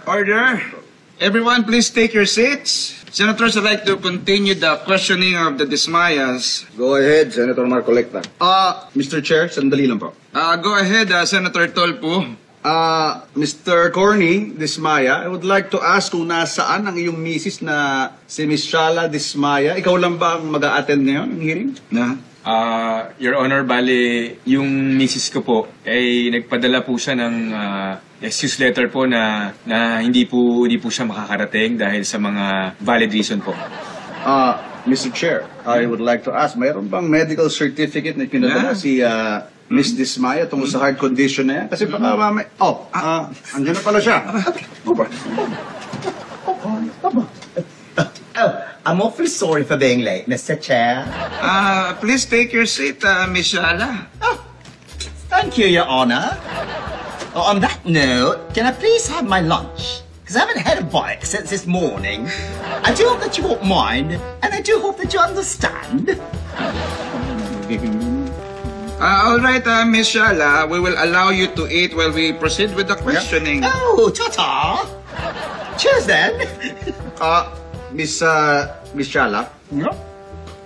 Order. Everyone, please take your seats. Senators, I'd like to continue the questioning of the Dismayas. Go ahead, Senator Marcolecta. Mr. Chair, sandali lang po. Go ahead, Senator Tolpo. Mr. Corny Dismaya, I would like to ask kung nasaan ang iyong misis na si Miss Shala Dismaya. Ikaw lang ba ang mag-a-attend ngayon ng hearing? Your Honor, bali, yung misis ko po, ay nagpadala po siya ng excuse letter po na hindi po siya makakarating dahil sa mga valid reason po. Mr. Chair, I would like to ask, mayroon bang medical certificate na pinadala si Miss Dismaya tungkol sa heart condition na yan? Kasi baka mamay... andyan na pala siya. I'm awfully sorry for being late, Mr. Chair. Please take your seat, Miss Shala. Thank you, Your Honor. On that note, can I please have my lunch? Because I haven't had a bite since this morning. I do hope that you won't mind, and I do hope that you understand. All right, Miss Shala, we will allow you to eat while we proceed with the questioning. Oh, ta-ta! Cheers, then! Miss Shala? Yeah?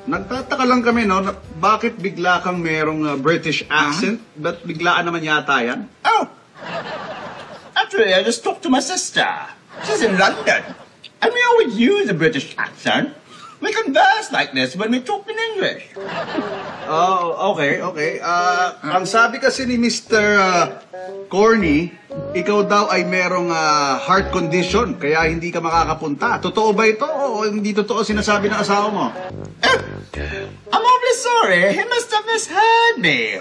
Nagtataka lang kami, no? Bakit bigla kang merong British accent? Ba't biglaan naman yata yan? Oh! Actually, I just talked to my sister. She's in London. And we always use a British accent. We converse like this when we talk in English. Oh, okay. Ang sabi kasi ni Mr. Corny, ikaw daw ay merong heart condition, kaya hindi ka makakapunta. Totoo ba ito o hindi totoo sinasabi ng asawa mo? I'm awfully sorry. He must have misheard me.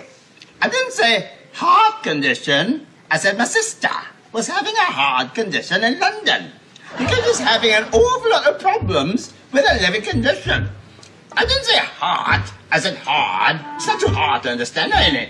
I didn't say heart condition. I said my sister was having a heart condition in London because she's having an awful lot of problems with her living condition. I didn't say heart. I said hard. It's not too hard to understand, ain't it?